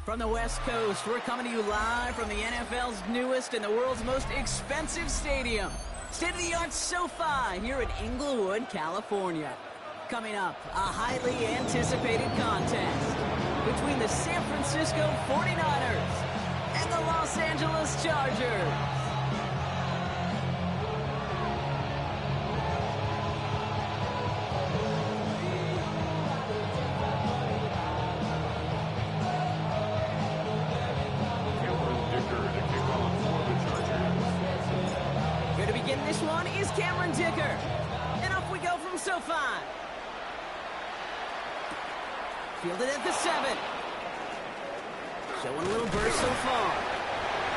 From the West Coast, we're coming to you live from the NFL's newest and the world's most expensive stadium. State-of-the-art SoFi here in Inglewood, California. Coming up, a highly anticipated contest between the San Francisco 49ers and the Los Angeles Chargers. This one is Cameron Dicker. And off we go from SoFi. Fielded at the 7. Showing a little burst so far.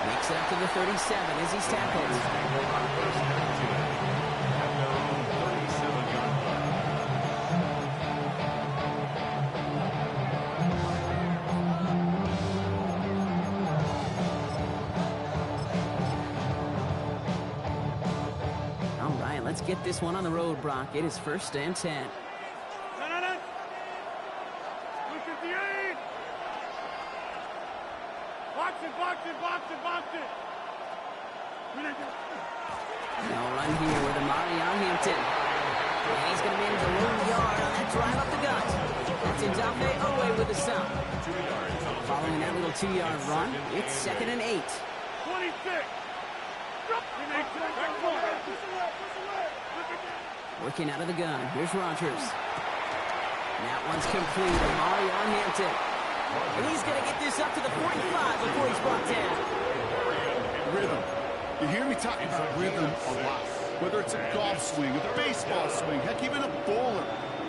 Makes it up to the 37 as he's tackled. Let's get this one on the road, Brock. It is 1st and 10. Look at the 8. Box it, box it, box it, box it. No run here with Amari on Hampton. And he's going to manage a lone yard on that drive up the gut. That's Ndafe Owe with the stop. Following that little 2-yard run, it's 2nd and 8. 26. Working out of the gun. Here's Rodgers. That one's complete. Amari on Hampton. And he's going to get this up to the 45 before he's brought down. Rhythm. You hear me talking about rhythm a lot. Whether it's a golf swing, a baseball swing, heck, even a bowler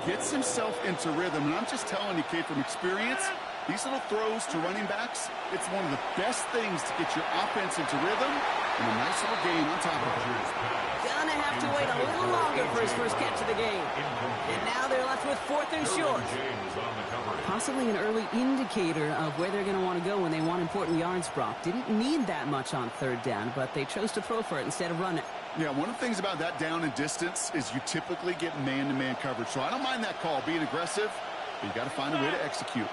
gets himself into rhythm. And I'm just telling you, kid, from experience, these little throws to running backs, it's one of the best things to get your offense into rhythm and a nice little gain on top of it. Gonna have to wait a little longer for his first catch of the game. And now they're left with 4th and short. Possibly an early indicator of where they're going to want to go when they want important yards, Brock. Didn't need that much on 3rd down, but they chose to throw for it instead of run it. Yeah, one of the things about that down and distance is you typically get man-to-man coverage. So I don't mind that call, being aggressive, but you got to find a way to execute.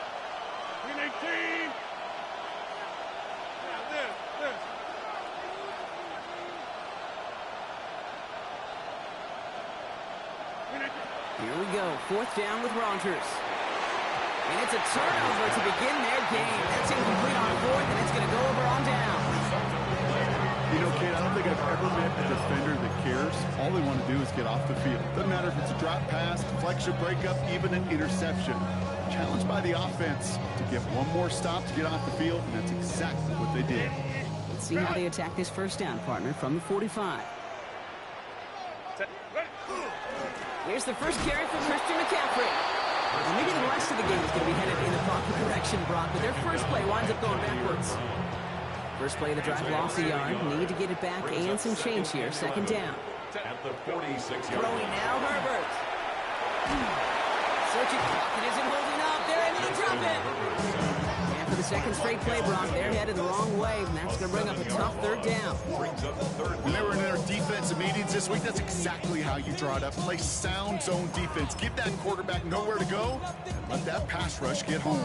18. Here we go, 4th down with Rodgers. And it's a turnover to begin their game. That's incomplete on 4th, and it's going to go over on down. You know, kid, I don't think I've ever met a defender that cares. All they want to do is get off the field. Doesn't matter if it's a drop pass, deflection, breakup, even an interception. Challenged by the offense to get one more stop to get off the field, and that's exactly what they did. Let's see how they attack this 1st down, partner, from the 45. Here's the first carry for Christian McCaffrey. Well, maybe the rest of the game is going to be headed in the proper direction, Brock, but their first play winds up going backwards. First play of the drive lost a yard. Need to get it back and some change here. 2nd down. At the 46-yard Throwing now, Herbert. Searching clock and isn't holding up. They're into the drop it. And for the 2nd straight play, Brock, they're headed the wrong way, and that's going to bring up a tough 3rd down. When they were in their defensive meetings this week, that's exactly how you draw it up. Play sound zone defense. Give that quarterback nowhere to go. And let that pass rush get home.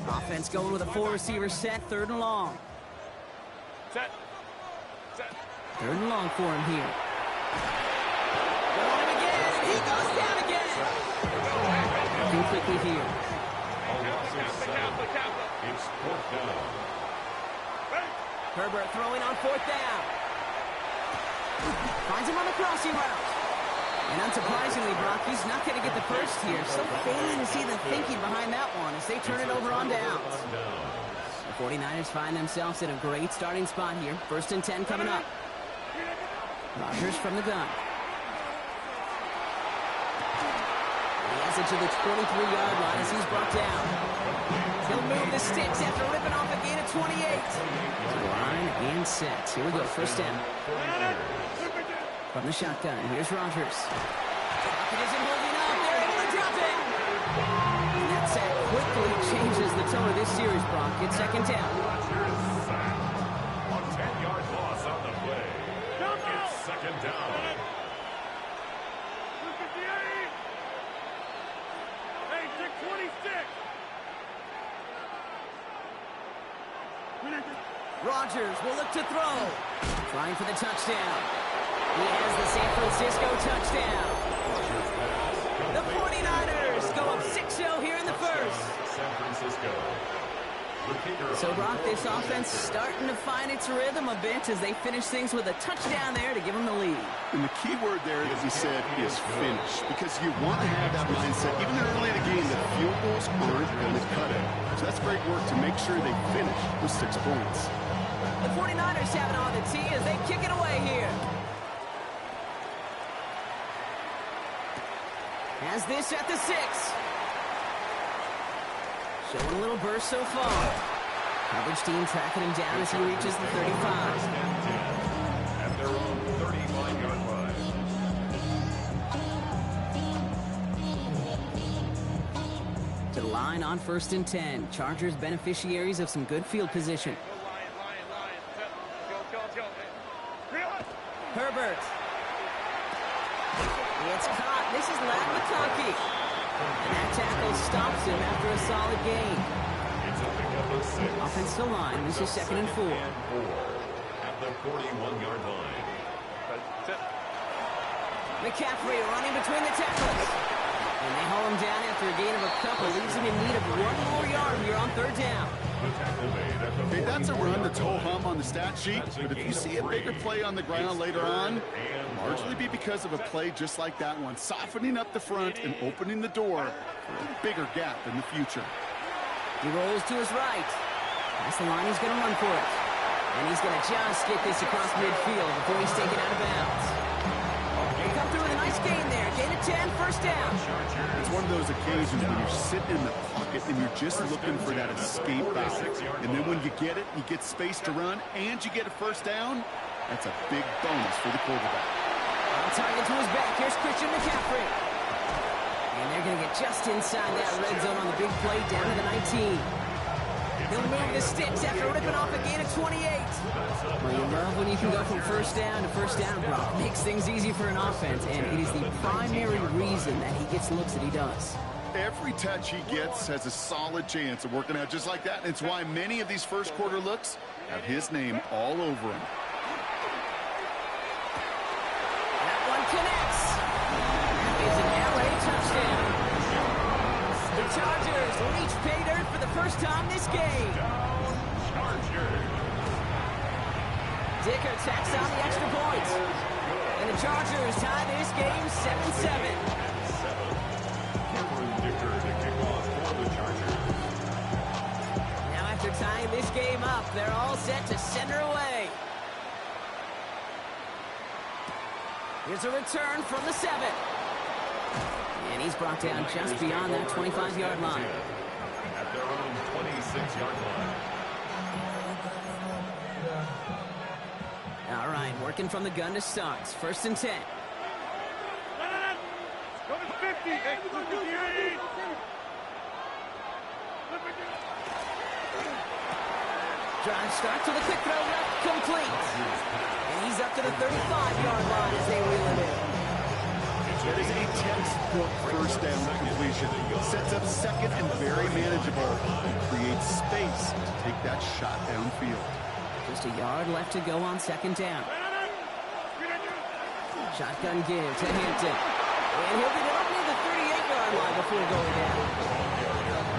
Offense going with a 4-receiver set, 3rd and long. Set. 3rd and long for him here. Going him again, and he goes down again. Looking quickly here. It's 4th down. Herbert throwing on 4th down. Finds him on the crossing route. And unsurprisingly, Brock, he's not going to get the first here. So failing to see the thinking behind that one as they turn it over on downs. The 49ers find themselves in a great starting spot here. 1st and 10 coming up. Rodgers from the gun. He has it to the 23-yard line as he's brought down. He'll move the sticks after ripping off a gain of 28. Line and set. Here we go, 1st down. From the shotgun, here's Rodgers. It isn't holding up. They're able to drop it. And that sack quickly changes the tone of this series, Brock. It's 2nd down. Rodgers sacked. A 10-yard loss on the play. It's 2nd down. Look at the 8. Hey, 626. Rodgers will look to throw. Trying for the touchdown. He has the San Francisco touchdown. The 49ers go up 6-0 here in the first. San Francisco. So, Brock, this offense starting to find its rhythm a bit as they finish things with a touchdown there to give them the lead. And the key word there, as you said, is finish. Because you want to have that mindset, even early in the game, that field goals aren't going to cut it. So that's great work to make sure they finish with 6 points. The 49ers have it on the tee as they kick it away here. Has this at the 6. Showing a little burst so far. Coverage team tracking him down as he reaches the 35. At their own 35-yard line. To the line on 1st and 10. Chargers beneficiaries of some good field position. Herbert. It's caught. This is Ladd McConkey. And that tackle stops him after a solid gain. It's a pickup of 6. Offensive line. This is 2nd and 4. At the 41-yard line. McCaffrey running between the tackles. And they haul him down after a gain of a couple. Leaves him in need of 1 more yard here on 3rd down. Hey, that's a run that's ho-hum on the stat sheet, but if you see a bigger play on the ground later on, largely be because of a play just like that one, softening up the front and opening the door for a bigger gap in the future. He rolls to his right. That's the line. He's going to run for it. And he's going to just get this across midfield before he's taken out of bounds. They come through with a nice gain there. Gain of 10, 1st down. It's one of those occasions when you're sitting in the pocket and you're just looking for that escape valve. And then when you get it, you get space to run, and you get a 1st down. That's a big bonus for the quarterback. On target to his back. Here's Christian McCaffrey. And they're going to get just inside that red zone on the big play down to the 19. He'll move the sticks after ripping off a gain of 28. Well, you love when you can go from 1st down to 1st down, Brock. Makes things easy for an offense, and it is the primary reason that he gets looks that he does. Every touch he gets has a solid chance of working out just like that. And it's why many of these first quarter looks have his name all over them. That one connects. That is an LA touchdown. The Chargers reach pay dirt for the first time this game. Dicker tacks on the extra point. And the Chargers tie this game 7-7. Cameron Dicker to kick off for the Chargers. Now after tying this game up, they're all set to send her away. Here's a return from the 7. And he's brought down just beyond that 25-yard line. At their own 26-yard line. All right, working from the gun to start. 1st and 10. Go to 50. Hey, look at the 8. Drive start to the quick throw left, complete. And he's up to the 35-yard line as they reel it in. That is a textbook 1st down completion. Sets up 2nd and very manageable. And creates space to take that shot downfield. Just a yard left to go on 2nd down. Shotgun give to Hampton. And he'll be up near the 38-yard line before going down.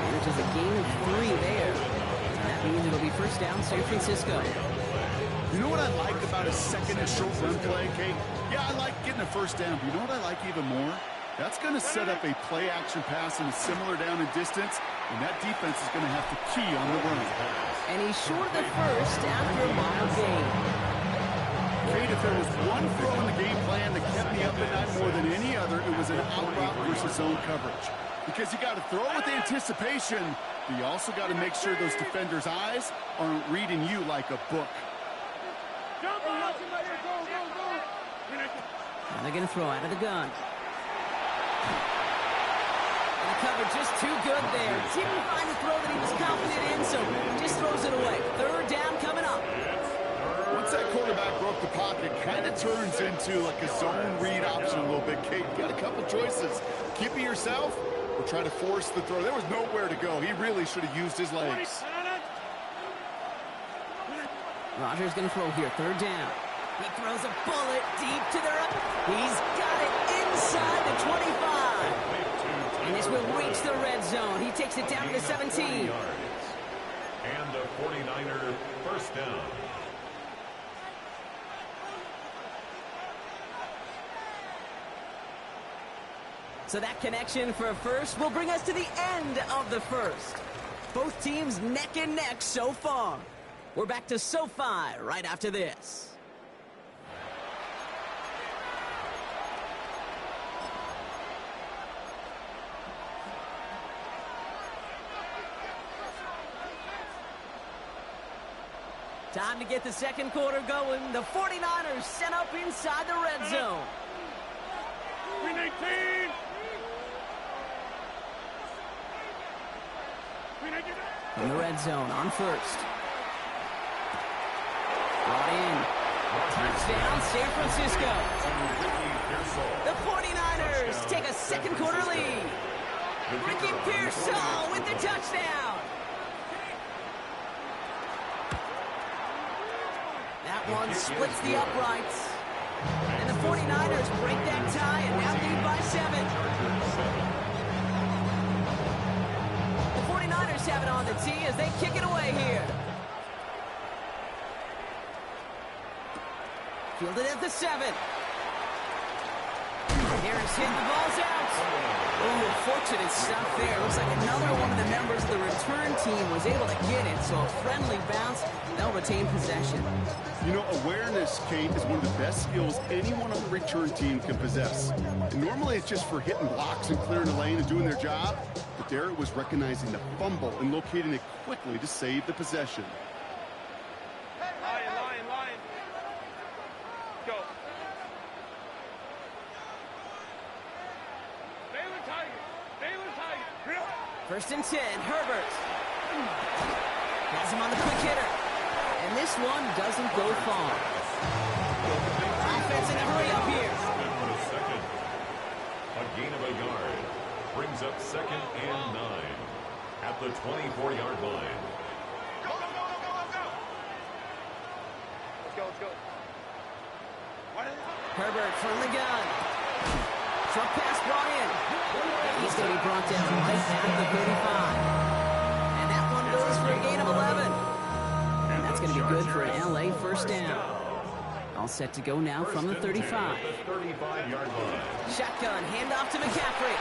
Manages a gain of 3 there. And that means it'll be 1st down San Francisco. You know what I like about a 2nd and short run play, Kate? Yeah, I like getting a 1st down, but you know what I like even more? That's going to set up a play-action pass in a similar down and distance, and that defense is going to have to key on the run. And he's short of the 1st after a mild gain. Kate, if there was one throw in the game plan that kept me up at night more than any other, it was an out route versus zone coverage. Because you got to throw with anticipation, but you also got to make sure those defenders' eyes aren't reading you like a book. And they're going to throw out of the gun. And the cover just too good there. Didn't find the throw that he was confident in, so just throws it away. 3rd down coming up. Once that quarterback broke the pocket, kind of turns into like a zone read option a little bit. Kate, you got a couple choices. Keep it yourself or try to force the throw. There was nowhere to go. He really should have used his legs. Rodgers going to throw here, third down. He throws a bullet deep to the right. He's got it inside the 25. And this will reach the red zone. He takes it down to the 17. And a 49er first down. So that connection for a first will bring us to the end of the first. Both teams neck and neck so far. We're back to SoFi right after this. Time to get the second quarter going. The 49ers set up inside the red zone. Green 18. Green 18. In the red zone on first. Brought in. Touchdown, San Francisco. The 49ers take a second quarter lead. Ricky Pearsall with the touchdown. That one splits the uprights. And the 49ers break that tie and now lead by 7. The 49ers have it on the tee as they kick it away here. Fielded at the 7. Harris hit, the ball's out. Oh, fortunate stuff there. Looks like another one of the members of the return team was able to get it, so a friendly bounce. They'll retain possession. You know, awareness, Kate, is one of the best skills anyone on the return team can possess. And normally it's just for hitting blocks and clearing the lane and doing their job. But there it was recognizing the fumble and locating it quickly to save the possession. Lion. Go. Baylor Tiger. First and 10, Herbert. Has him on the quick hitter. And this one doesn't go far. Offense in a hurry up here. A gain of a yard brings up second and 9 at the 24-yard line. Go. Let's go. Herbert from the gun. Short pass brought in. He's going to be brought down right at the 35. And that one goes for a gain of 11. And that's going to be good for an LA first down. All set to go now from the 35. Shotgun, handoff to McCaffrey.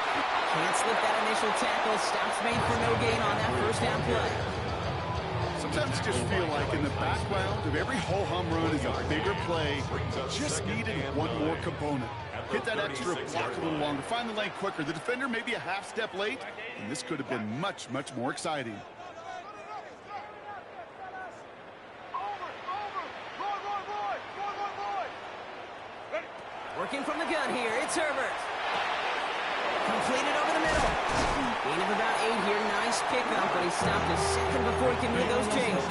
Can't slip that initial tackle. Stops made for no gain on that first down play. Sometimes you just feel like in the background of every ho-hum run is a bigger play. Just needed one more component. Hit that extra block a little longer. Find the lane quicker. The defender may be a half step late, and this could have been much, much more exciting. Working from the gun here, it's Herbert. Completed over the middle. Gain of about 8 here. Nice pickup, but he stopped a second before he can hit those chains.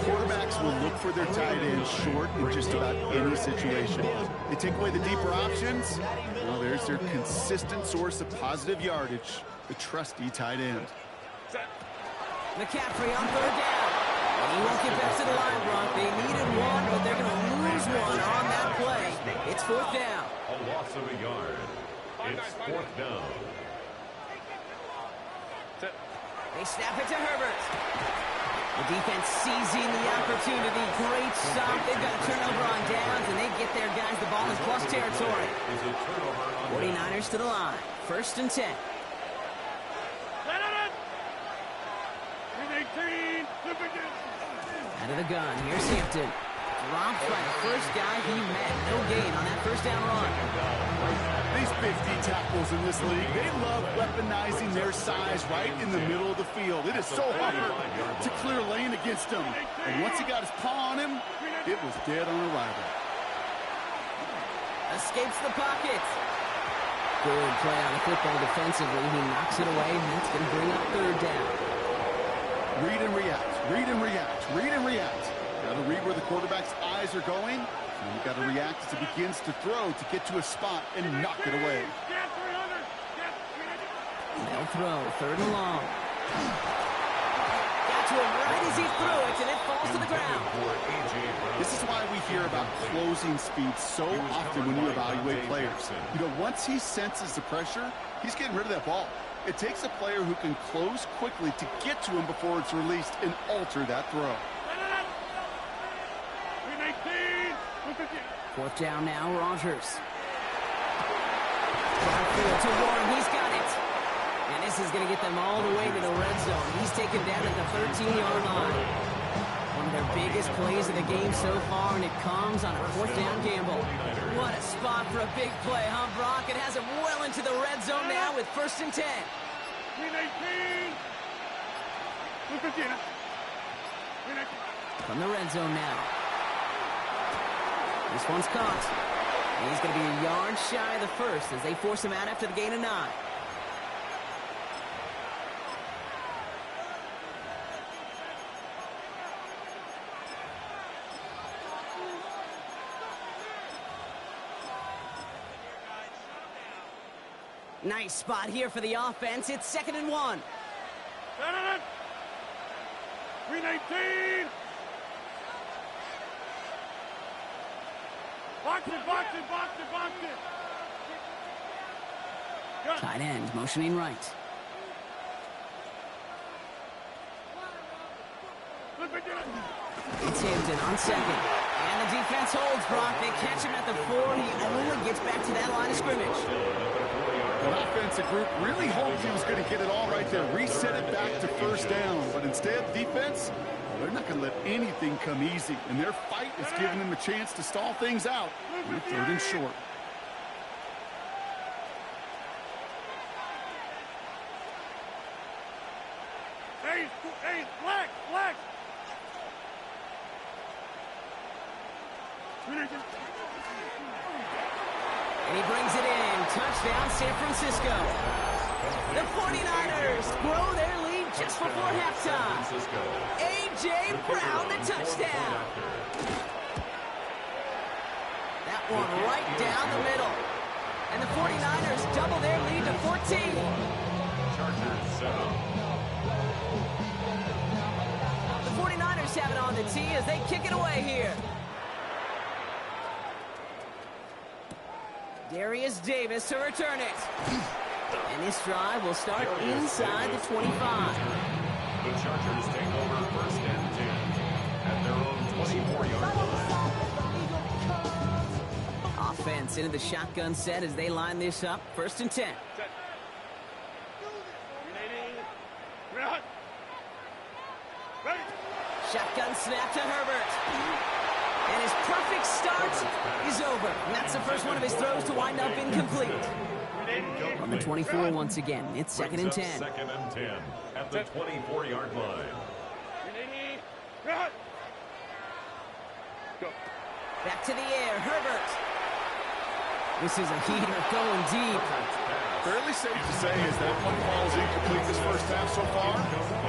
Quarterbacks will look for their tight ends short in just about any situation. They take away the deeper options. Well, there's their consistent source of positive yardage, the trusty tight end. McCaffrey on third down. And he won't get back to the line, Brock. They needed one, but they're going to lose one on that play. It's fourth down. A loss of a yard. It's fourth down. They snap it to Herbert. The defense seizing the opportunity. Great stop. They've got a turnover on downs, and they get their guys the ball in plus territory. 49ers to the line. First and 10. Out of the gun. Here's Hampton. Dropped by the first guy he met. No gain on that first down run. These big D tackles in this league, they love weaponizing their size right in the middle of the field. It is so hard to clear lane against him. And once he got his paw on him, it was dead on arrival. Escapes the pocket. Good play on the football defensively. He knocks it away, and that's going to bring up third down. Read and react. Read and react. Read and react. Got to read where the quarterback's eyes are going. And you got to react as he begins to throw to get to a spot and knock it away. They'll throw third and long. Got to him right as he threw it, and it falls to the ground. This is why we hear about closing speed so often when you evaluate players. You know, once he senses the pressure, he's getting rid of that ball. It takes a player who can close quickly to get to him before it's released and alter that throw. Fourth down now, Rodgers. Downfield to Warren, he's got it. And this is going to get them all the way to the red zone. He's taken down at the 13-yard line. One of their biggest plays of the game so far, and it comes on a fourth down gamble. What a spot for a big play, huh, Brock? It has him well into the red zone now with 1st and 10. From the red zone now. This one's caught. He's going to be a yard shy of the first as they force him out after the gain of 9. Nice spot here for the offense. It's 2nd and 1. 319. Box it. Tight end motioning right. It's Hampton on 2nd. And the defense holds, Brock. They catch him at the 4. He only gets back to that line of scrimmage. The offensive group really hoped he was going to get it all right there, reset it back to 1st down. But instead, defense, they're not going to let anything come easy. And their fight is giving them a chance to stall things out. 3rd and short. Hey, flex. And he brings it in. Touchdown, San Francisco. The 49ers grow their lead just before halftime. A.J. Brown, the touchdown. That one right down the middle. And the 49ers double their lead to 14. Chargers set up. The 49ers have it on the tee as they kick it away here. Darius Davis to return it. And this drive will start inside the 25. The Chargers take over 1st and 10 at their own 24-yard line. Offense into the shotgun set as they line this up. 1st and 10. Set. 319. Ready. Shotgun snap to Herbert. And his perfect start is over. And that's the first one of his throws to wind up incomplete. On the 24 once again. It's 2nd and 10. 2nd and 10 at the 24-yard line. 319. Go. Back to the air. Herbert. This is a heater going deep. Fairly safe to say as that one falls incomplete this first half so far,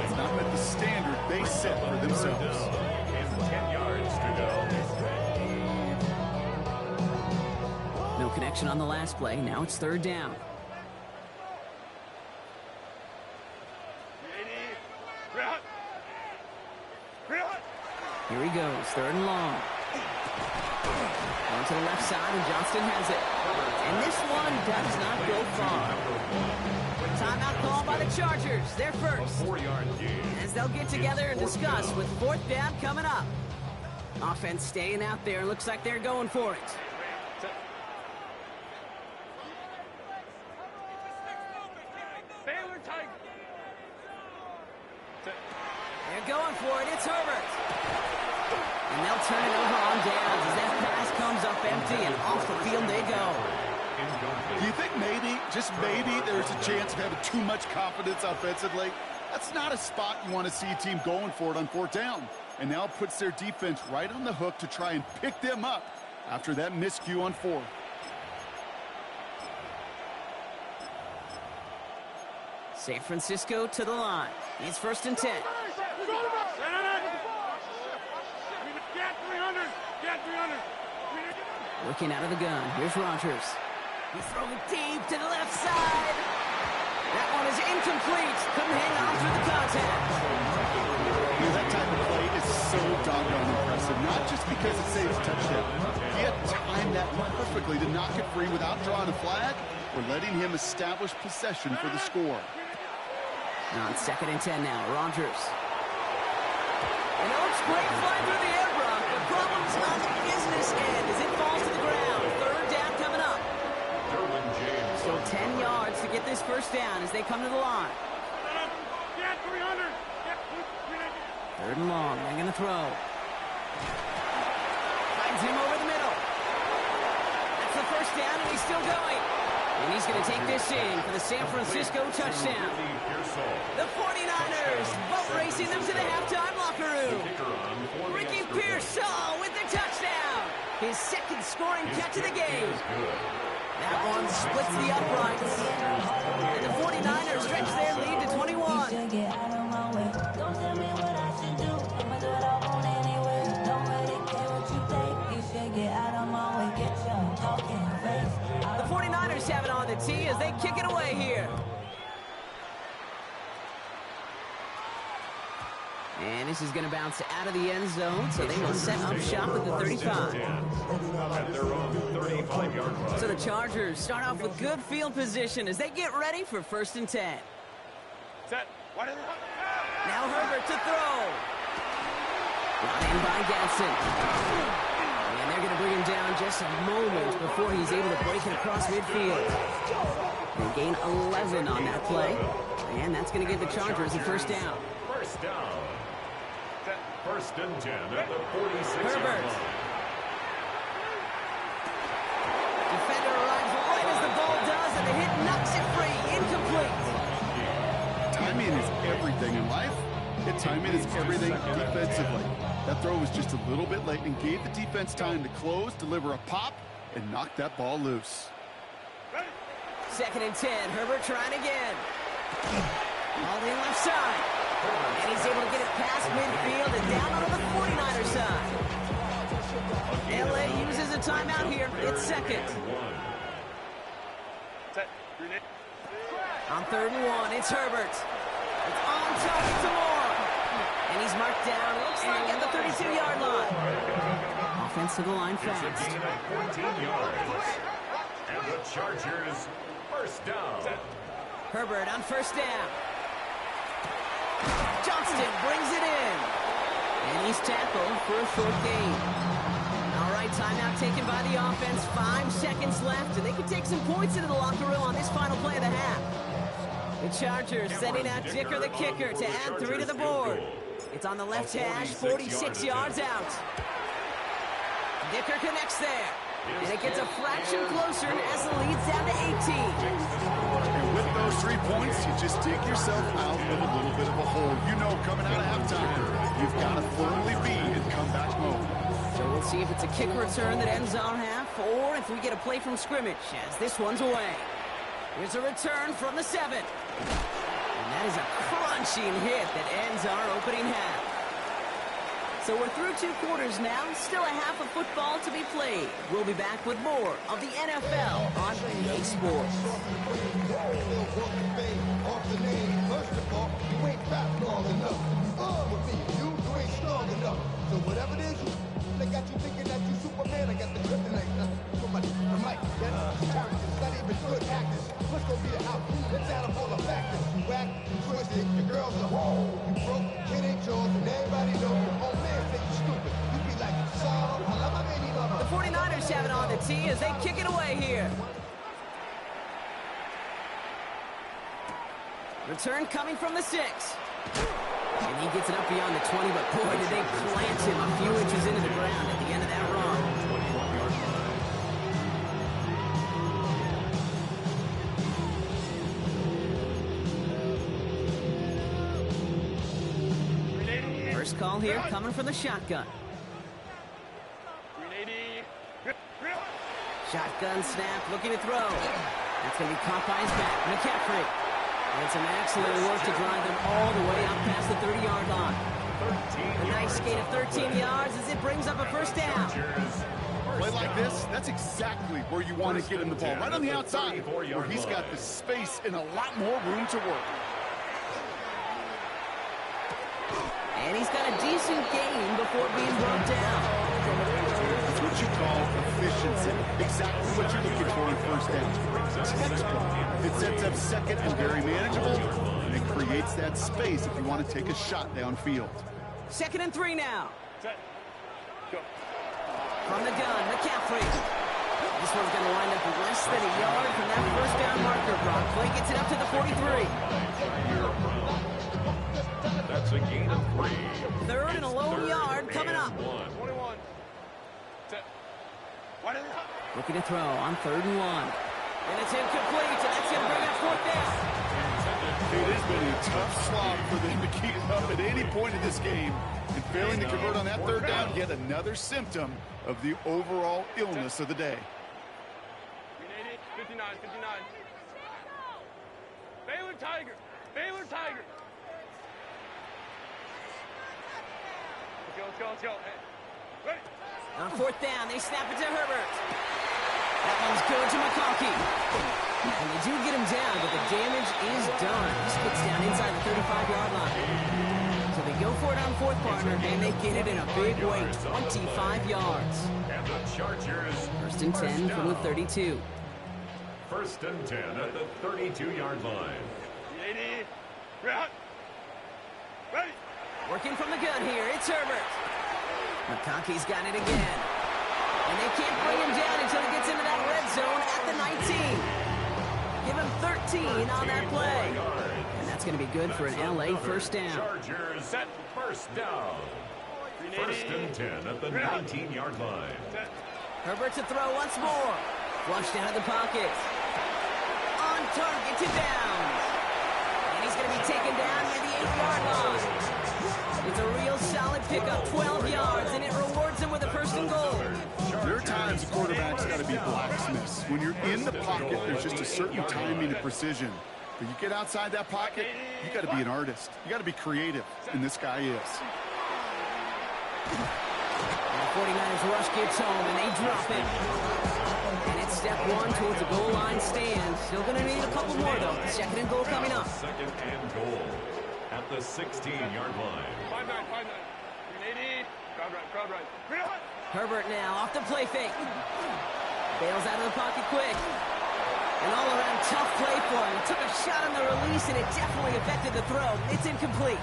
it's not met the standard they set for themselves. And 10 yards to go. No connection on the last play. Now it's 3rd down. 319. Here he goes. 3rd and long. Going to the left side, and Johnston has it. And this one does not go far. Timeout call by the Chargers. They're first. 4-yard gain. As they'll get together and discuss with 4th down coming up. Offense staying out there. Looks like they're going for it. Baylor Tiger. They're going for it. It's Herbert. And they'll turn it over on downs as that pass comes up empty and off the field they go. Do you think maybe, just maybe, there's a chance of having too much confidence offensively? That's not a spot you want to see a team going for it on 4th down. And now it puts their defense right on the hook to try and pick them up after that miscue on 4th. San Francisco to the line. It's 1st and 10. Looking out of the gun. Here's Rodgers. He's throwing deep to the left side. That one is incomplete. Couldn't hang on through the contact. so doggone impressive, not just because it saves a touchdown. He had timed that perfectly to knock it free without drawing a flag or letting him establish possession for the score. On 2nd and 10 now, Rodgers. And it looks great flying through the air, Brock. The problem's on the business end as it falls to the ground. 3rd down coming up. Still 10 yards to get this first down as they come to the line. 3rd and long. They're going to throw. Finds him over the middle. That's the first down, and he's still going. And he's going to take this in for the San Francisco touchdown. The 49ers boat racing them to the halftime locker room. Ricky Pearsall with the touchdown. His 2nd scoring catch of the game. That one splits the uprights. And the 49ers stretch their lead to 21. The 49ers have it on the tee as they kick it away here. And this is going to bounce out of the end zone, so they will set up shop at the 35. So the Chargers start off with good field position as they get ready for 1st and 10. Set. Now Herbert to throw. Brought in by Gatson. And they're going to bring him down just a moment before he's able to break it across midfield. They gain 11 on that play. And that's going to give the Chargers a first down. First down. 1st and 10 at the 46. Herbert. Defender arrives right as the ball does, and the hit knocks it free. Incomplete. Timing is everything in life. And timing is everything defensively. That throw was just a little bit late and gave the defense time to close, deliver a pop, and knock that ball loose. 2nd and 10. Herbert trying again. All in left side. And he's able to get it past midfield and down on the 49er side. LA uses a timeout here. It's 2nd. Set. On 3rd and 1, it's Herbert. It's on target to Moore. And he's marked down, looks like at the 32-yard line. Offense to the line fast. It's a gain of 14 yards. And the Chargers, first down. Herbert on 1st down. Johnston brings it in. And he's tackled for a short gain. All right, timeout taken by the offense. 5 seconds left, and they can take some points into the locker room on this final play of the half. The Chargers sending out Dicker the kicker to add 3 to the board. It's on the left hash, 46 yards out. Dicker connects there. And it gets a fraction closer as the lead's down to 18. And with those 3 points, you just dig yourself out of a little bit of a hole. You know, coming out of halftime, you've got to firmly be in comeback mode. So we'll see if it's a kick return that ends our half, or if we get a play from scrimmage as this one's away. Here's a return from the 7. And that is a crunching hit that ends our opening half. So we're through 2 quarters now, still a half of football to be played. We'll be back with more of the NFL on EA Sports. First of all, you ain't fast long enough. With me, you ain't strong enough. So whatever it is, they got you thinking that you Superman. I got the kryptonite. So much the mic. That's characters, not even good actors. What's gonna be the outcome? Let's add up all the factors. You whack, you twisted, your girl's a hoe. You broke, kid ain't yours, and everybody knows your old man say you stupid. You be like, sorrow, I love my baby mama. The 49ers have it on the tee as they kick it away here. Return coming from the 6. And he gets it up beyond the 20, but boy, did they plant him a few inches into the ground at the end of that run. First call here coming from the shotgun. 380. Shotgun snap, looking to throw. That's going to be caught by his back. McCaffrey. And some excellent work to drive them all the way up past the 30-yard line. A nice gain of 13 yards as it brings up a first down. Play like this, that's exactly where you want to get him the ball. Right on the outside, where he's got the space and a lot more room to work. And he's got a decent gain before being brought down. It's what you call efficiency. Exactly what you're looking for in first down. Textbook. It sets up second and very manageable, and it creates that space if you want to take a shot downfield. 2nd and 3 now. Set. Go. From the gun, McCaffrey. This one's going to wind up less than a yard from that first down marker. Brock Clay gets it up to the 43. That's a gain of 3. 3rd and a lone yard coming up. 21. Set. Wide in the hot. Looking to throw on 3rd and 1. And it's incomplete, and that's going to bring up 4th down. It has been a tough slog for them to keep it up at any point in this game. And failing to convert on that 3rd down, yet another symptom of the overall illness of the day. 59, 59. Baylor Tiger. Baylor Tiger. Let's go. Hey. Ready. On 4th down, they snap it to Herbert. That one's good to McConkey. And they do get him down, but the damage is done. He spits down inside the 35-yard line. So they go for it on 4th, partner, and they get it in a big way, 25 yards. And the Chargers. 1st and 10 from the 32. 1st and 10 at the 32-yard line. 80. Ready. Ready. Working from the gun here, it's Herbert. McConkey's got it again. And they can't bring him down until he gets into that red zone at the 19. Give him 13 on that play. And that's going to be good for an LA first down. Chargers set first down. 1st and 10 at the 19-yard line. Set. Herbert to throw once more. Flushed out of the pocket. On target to Downs. And he's going to be taken down near the 8-yard line. It's a real solid pickup, 12 yards, and it rewards him with a 1st and goal. There are times a quarterback's got to be blacksmiths. When you're in the pocket, there's just a certain timing and precision. But you get outside that pocket, you got to be an artist. You got to be creative, and this guy is. And the 49ers rush gets home, and they drop it. And it's step 1 towards the goal line stand. Still going to need a couple more, though. 2nd and goal coming up. 2nd and goal at the 16-yard line. 5-9. 80. Crowd right. Real hot. Herbert now off the play fake. Bails out of the pocket quick. And all around tough play for him. He took a shot on the release, and it definitely affected the throw. It's incomplete.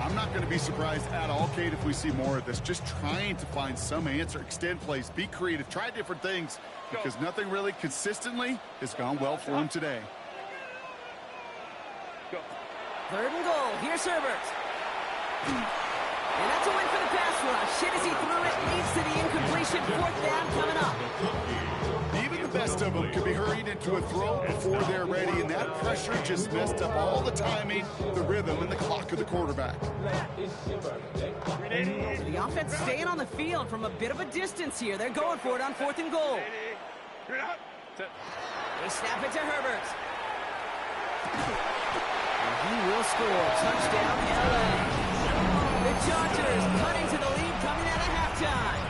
I'm not going to be surprised at all, Kate, if we see more of this. Just trying to find some answer, extend plays, be creative, try different things, because nothing really consistently has gone well for him today. Go. 3rd and goal. Here's Herbert. And that's a win for the pass rush. Hit as he threw it, leads to the incompletion. 4th down coming up. Even the best of them can be hurried into a throw before they're ready, and that pressure just messed up all the timing, the rhythm, and the clock of the quarterback. The offense staying on the field from a bit of a distance here. They're going for it on 4th and goal. 80. Real hot. Set. They snap it to Herbert. And he will score. Touchdown, LA. The Chargers cutting to the lead coming out of halftime.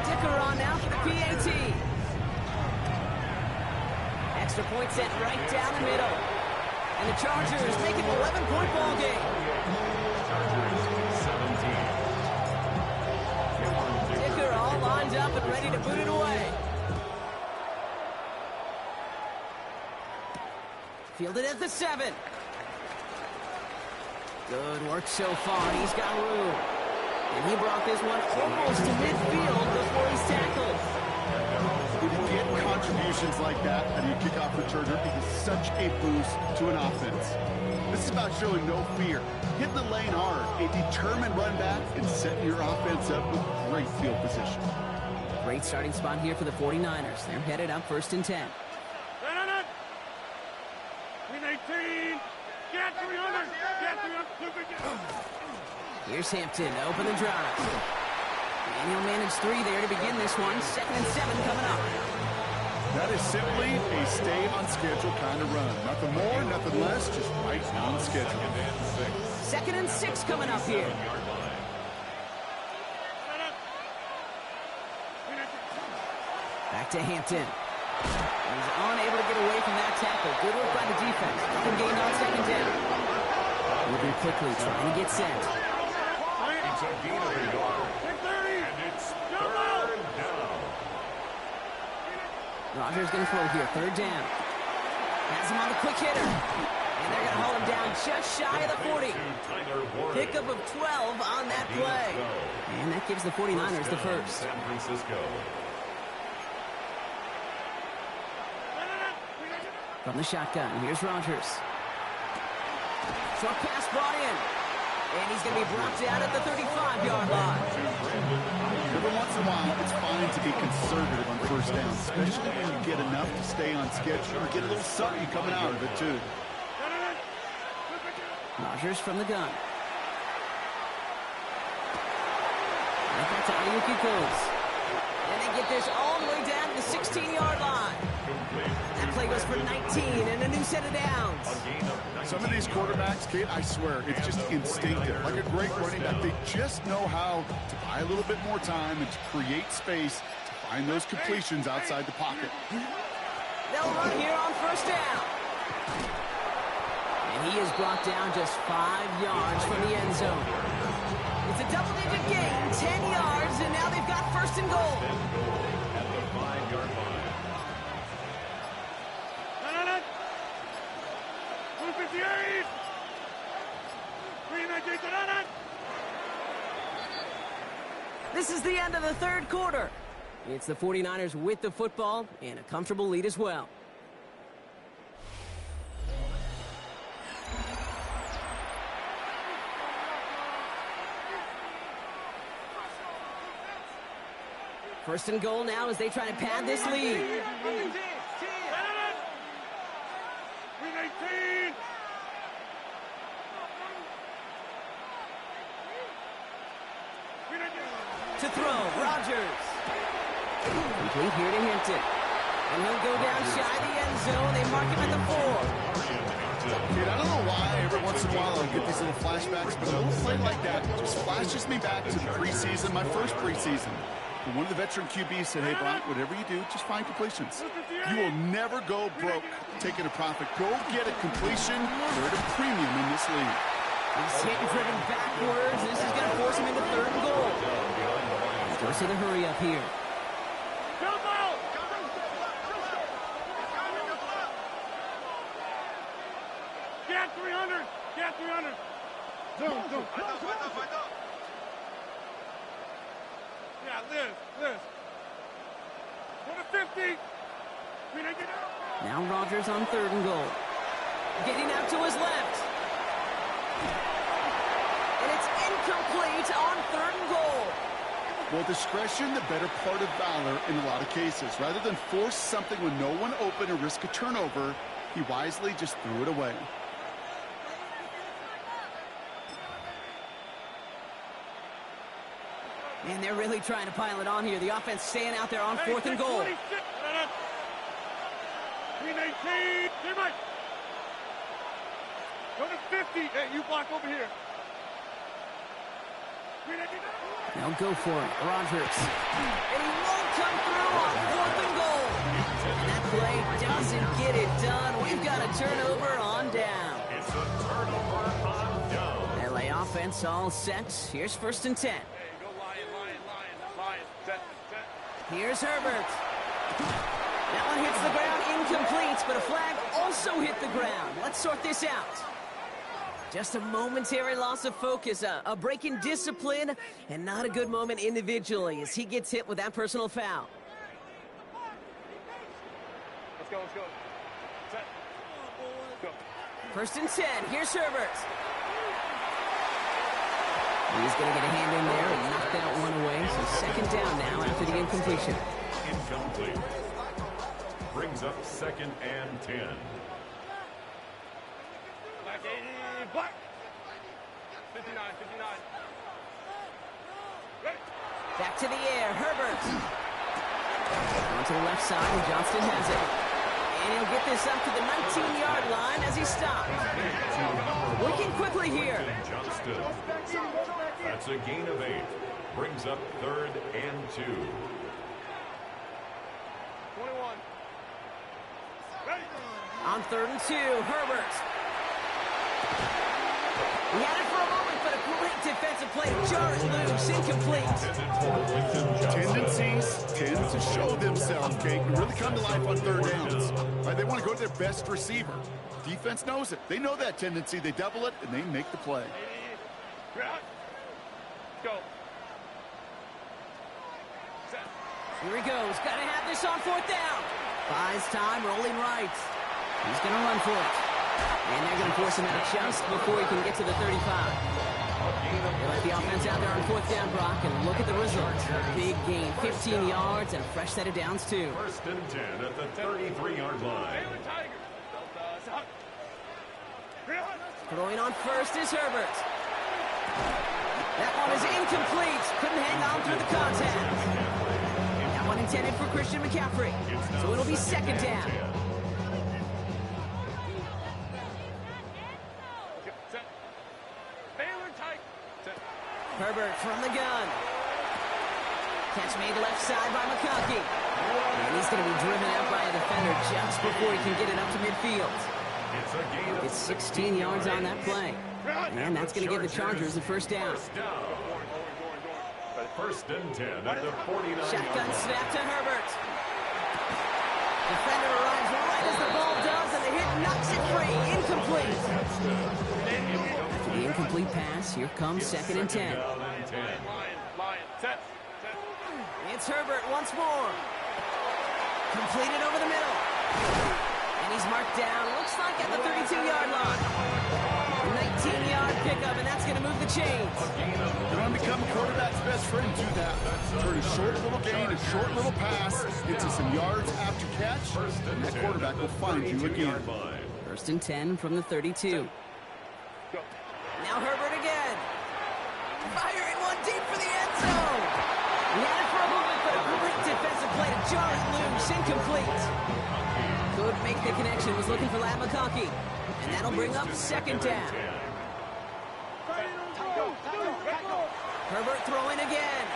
Dicker on now for the PAT. Extra point set right down the middle. And the Chargers make it an 11-point ball game. Dicker all lined up and ready to boot it away. Fielded at the 7. Good work so far. He's got room. And he brought this one almost to midfield before he's tackled. When you get contributions like that out of your kickoff returner, it is such a boost to an offense. This is about showing no fear, hitting the lane hard, a determined run back, and setting your offense up with great field position. Great starting spot here for the 49ers. They're headed up 1st and 10. Win 18. Get 300. Here's Hampton to open the drive. And he'll manage 3 there to begin this one. 2nd and 7 coming up. That is simply a stay on schedule kind of run. Nothing more, nothing less, just right on schedule. 2nd and 6 coming up here. Back to Hampton. He's unable to get away from that tackle. Good work by the defense. Nothing gained on 2nd down. Moving quickly, trying to get set. It's a gain of a yard. And it's third down. Rodgers going to throw here, third down. Has him on the quick hitter. And they're going to hold him down just shy of the 40. Pickup of 12 on that play. And that gives the 49ers the first. San Francisco. From the shotgun, here's Rodgers. Short pass brought in. And he's going to be brought down at the 35-yard line. Every once in a while, it's fine to be conservative on first down, especially when you get enough to stay on schedule or get a little something coming out of it, too. Rodgers from the gun. Right back to Ayuk it goes. And they get this all the way down to the 16-yard line. That play goes for 19 and a new set of downs. Some of these quarterbacks, Kate, I swear, it's just instinctive. Like a great running back, they just know how to buy a little bit more time and to create space to find those completions outside the pocket. They'll run here on first down. And he is brought down just 5 yards from the end zone. It's a double-digit gain, 10 yards, and now they've got first and goal. At the 5-yard line. 258! This is the end of the third quarter. It's the 49ers with the football and a comfortable lead as well. First and goal now as they try to pad this lead. 319! To throw, Rodgers. Complete here to Hinton. And he'll go down shy of the end zone. They mark him at the 4. Kate, I don't know why every once in a while I get these little flashbacks, but a little play like that just flashes me back to the preseason, my first preseason. And one of the veteran QBs said, hey, Bryant, whatever you do, just find completions. You will never go broke taking a profit. Go get a completion. They're at a premium in this league. He's hitting driven backwards. This is going to force him into third and goal. Force the hurry up here. Get 300! Get 300! Zone. Yeah, Liz. Go to 50! Now Rodgers on third and goal. Getting out to his left. And it's incomplete on third and goal. Well, discretion, the better part of valor in a lot of cases. Rather than force something with no one open and risk a turnover, he wisely just threw it away. And they're really trying to pile it on here. The offense staying out there on fourth and goal. 319! Go to 50! Hey, you block over here. They'll go for it. Rodgers. And he won't come through on fourth and goal. And that play doesn't get it done. We've got a turnover on down. It's a turnover on down. LA offense all set. Here's first and 10. Hey, go Lion. Set. Here's Herbert. That one hits the ground incomplete, but a flag also hit the ground. Let's sort this out. Just a momentary loss of focus, a break in discipline, and not a good moment individually as he gets hit with that personal foul. Let's go. Set. Go. First and 10, here's Herbert. He's going to get a hand in there and knock that one away. So second down now after the incompletion. Incomplete. Brings up second and 10. Black. 59. Ready. Back to the air, Herbert. On to the left side, and Johnston has it. And he'll get this up to the 19-yard line as he stops. Working quickly here. Johnston. That's a gain of 8. Brings up third and 2. 21. Ready. On third and 2, Herbert. He had it for a moment, but a great defensive play to jar it loose, incomplete. Tendencies tend to show themselves, Kate, and really come to life on third downs. Right, they want to go to their best receiver. Defense knows it. They know that tendency. They double it, and they make the play. Go. Here he goes. Got to have this on fourth down. Buys time, rolling right. He's going to run for it. And they're going to force him out just before he can get to the 35. They let the offense out there on fourth down, Brock, and look at the results. Big gain, 15 yards, and a fresh set of downs, too. First and 10 at the 33-yard line. Throwing on first is Herbert. That one is incomplete. Couldn't hang on through the contact. That one intended for Christian McCaffrey. So it'll be second down. Herbert from the gun. Catch made left side by McConkey. And he's going to be driven out by a defender just before he can get it up to midfield. It's 16 yards on that play. And that's going to give the Chargers a first down. First and 10 at the 49. Shotgun snap to Herbert. Defender arrives right as the ball does, and the hit knocks it free. Incomplete. After the incomplete pass, here comes second and 10. It's Herbert once more. Completed over the middle. And he's marked down, looks like at the 32-yard line. 19-yard pickup, and that's going to move the chains. They're going to become a quarterback's best friend to that. Turn a short little gain, a short little pass into some yards after catch, and that quarterback will find you again. First and 10 from the 32. Now Herbert again. Firing one deep for the end zone. He had it for a moment, but a great defensive play to jar it loose. Incomplete. Could make the connection. Was looking for Ladd McConkey. And that'll bring up second down. Herbert throwing again.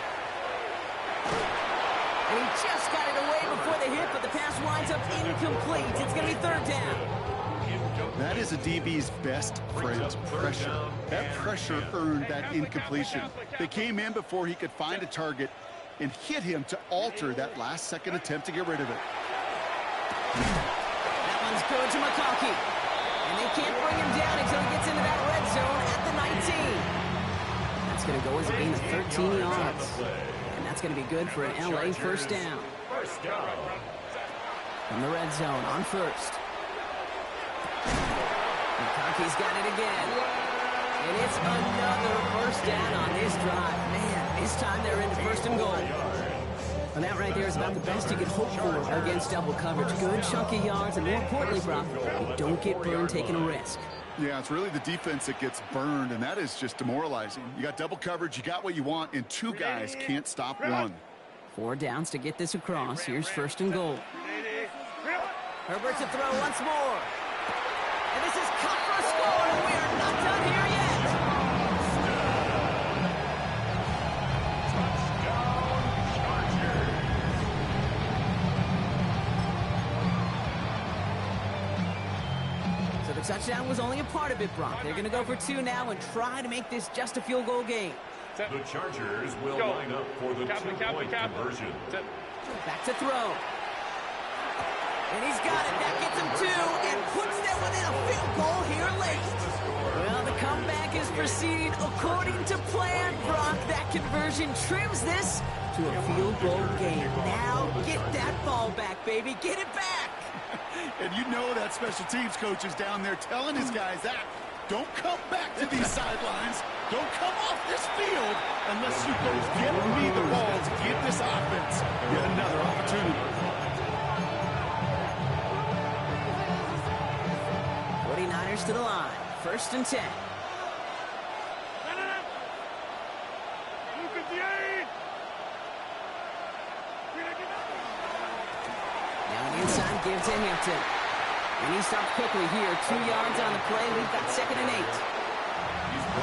And he just got it away before the hit, but the pass winds up incomplete. It's going to be third down. That is a DB's best friend, pressure. That pressure earned that incompletion. They came in before he could find a target and hit him to alter that last-second attempt to get rid of it. That one's good to McConkey. And they can't bring him down until he gets into that red zone at the 19. That's going to go as a gain of 13 yards. And that's going to be good for an LA first down. From the red zone on first. McConkey's got it again. And it's another first down on this drive. Man, this time they're into first and goal. And that right there is about the best you can hope for against double coverage. Good chunky yards, and more importantly, Brock, you don't get burned taking a risk. Yeah, it's really the defense that gets burned, and that is just demoralizing. You got double coverage, you got what you want, and two guys can't stop one. 4 downs to get this across. Here's first and goal. Herbert to throw once more. And this is cut for a score, and we are not done here yet. So the touchdown was only a part of it, Brock. They're going to go for 2 now and try to make this just a field goal game. The Chargers will line up for the two-point conversion. Back to throw. And he's got it. That gets him 2 and puts them within a field goal here late. Well, the comeback is proceeding according to plan, Brock. That conversion trims this to a field goal game. Now get that ball back, baby. Get it back. And you know that special teams coach is down there telling his guys that. Don't come back to these sidelines. Don't come off this field unless you go get me the ball to give this offense yet another opportunity. 49ers to the line. First and 10. Now the inside give to Hampton. And he stopped quickly here. 2 yards on the play. We've got second and 8.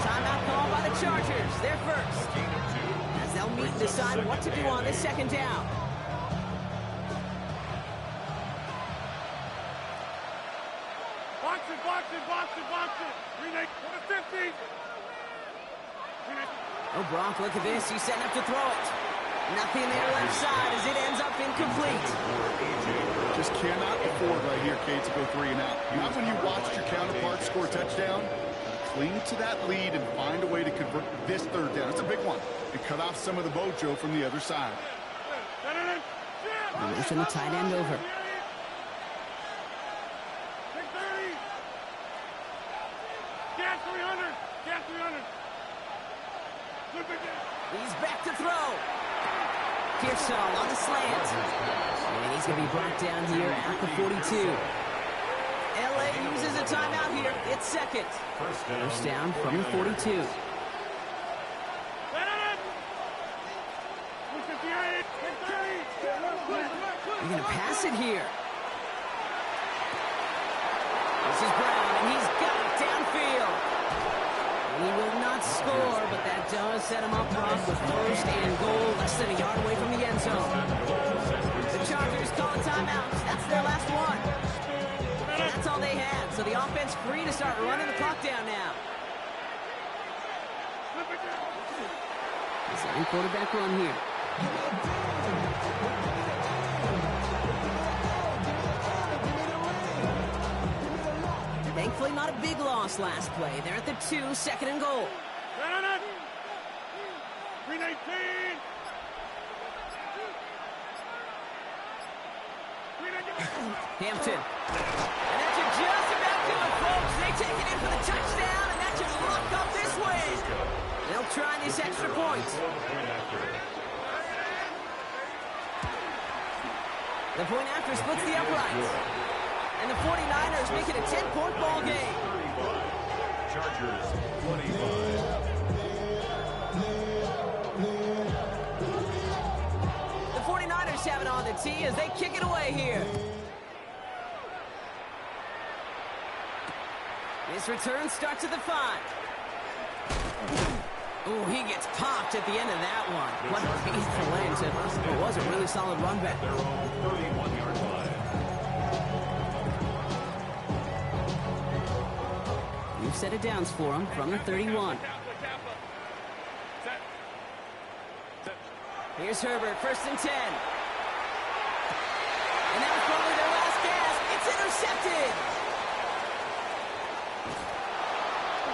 Timeout called by the Chargers. They're first. As they'll meet and decide what to do on this second down. Box it, box it, box it, box it. Renee, to the 50. Oh, Brock, look at this. He's setting up to throw it. Nothing there left side as it ends up incomplete. Just cannot afford right here, Kate, to go 3 and out. Not when you watched your counterpart score a touchdown. Cling to that lead and find a way to convert this 3rd down. It's a big one. And cut off some of the mojo from the other side. Motion the tight end over. Gas 300. Gas 300. He's back to throw. Pearsall on the slant. And he's going to be brought down here at the 42. LA uses a timeout here. It's second. First down from the 42. You're going to pass it here. This is Brown, and he's got it downfield. And he will not score, but that does set him up, Brock, with 1st and goal, less than a yard away from the end zone. The Chargers call a timeout. That's their last one. And that's all they had, so the offense free to start running the clock down now. Second quarterback run here. Thankfully, not a big loss last play. They're at the 2, 2nd and goal. Hampton. And that should just about do it, folks. They take it in for the touchdown, and that should lock up this win. They'll try this extra point. The point after splits the uprights. And the 49ers make it a 10-point ball game. Chargers 25. The 49ers have it on the tee as they kick it away here. This return starts at the 5. Oh, he gets popped at the end of that one. What a painful end to what was a really solid run back. Their own 31-yard line. New set of downs for him from the 31. Here's Herbert, 1st and 10. And that was probably their last gasp. It's intercepted.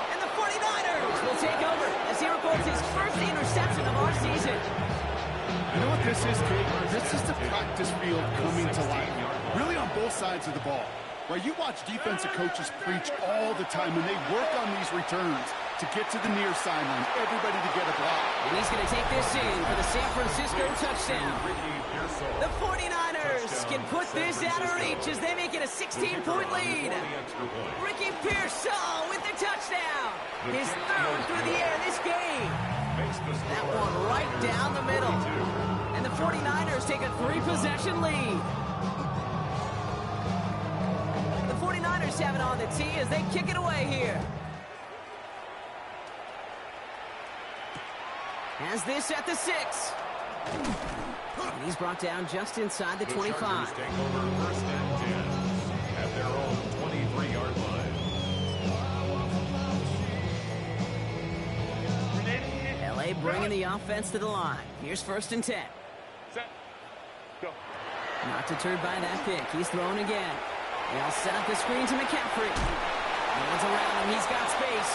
And the 49ers will take over as he records his 1st interception of our season. You know what this is, Kate? This is the practice field coming to life. Really on both sides of the ball. Right, you watch defensive coaches preach all the time when they work on these returns to get to the near sideline, everybody to get a block. And he's going to take this in for the San Francisco touchdown. The 49ers can put this out of reach as they make it a 16-point lead. Ricky Pearsall with the touchdown. His 3rd through the air this game. That one right down the middle. And the 49ers take a 3-possession lead. The 49ers have it on the tee as they kick it away here. Has this at the 6. And he's brought down just inside the 25. Chargers take over 1st and 10 at their own 23-yard line. LA bringing the offense to the line. Here's 1st and 10. Set. Go. Not deterred by that pick. He's throwing again. They'll set up the screen to McCaffrey. Hands around him. He's got space.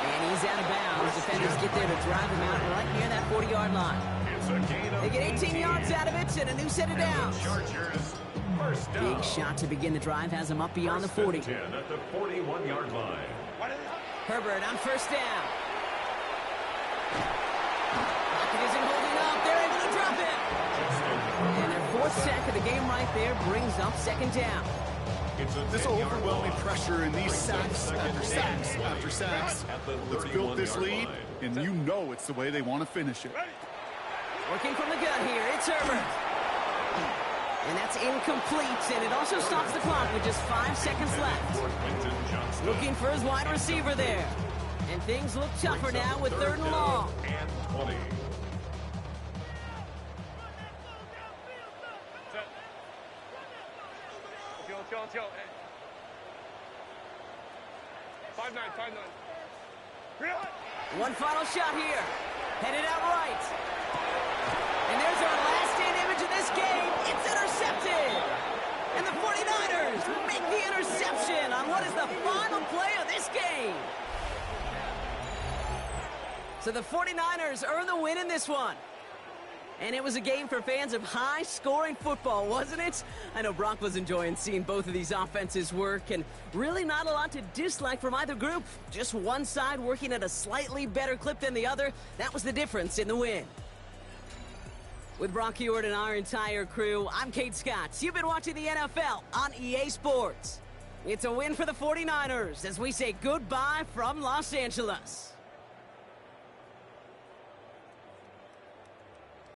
And he's out of bounds. Defenders get there to drive him out right near that 40-yard line. It's a gain of They get 18 yards out of it and a new set of downs. Chargers 1st down. Big shot to begin the drive has him up beyond the 40. 10 at the 41-yard line. Herbert on 1st down. Pocket isn't holding up. They're able to drop it. And their 4th sack of the game right there brings up 2nd down. This overwhelming pressure and these sacks after sacks after sacks. Let's build this lead, and you know it's the way they want to finish it. Working from the gun here, it's Herbert. And that's incomplete, and it also stops the clock with just 5 seconds left. Looking for his wide receiver there. And things look tougher now with 3rd and long. And 20. 5-9. One final shot here. Headed out right. And there's our last stand image of this game. It's intercepted. And the 49ers make the interception on what is the final play of this game. So the 49ers earn the win in this one. And it was a game for fans of high-scoring football, wasn't it? I know Brock was enjoying seeing both of these offenses work, and really not a lot to dislike from either group. Just one side working at a slightly better clip than the other. That was the difference in the win. With Brock Huard and our entire crew, I'm Kate Scott. You've been watching the NFL on EA Sports. It's a win for the 49ers as we say goodbye from Los Angeles.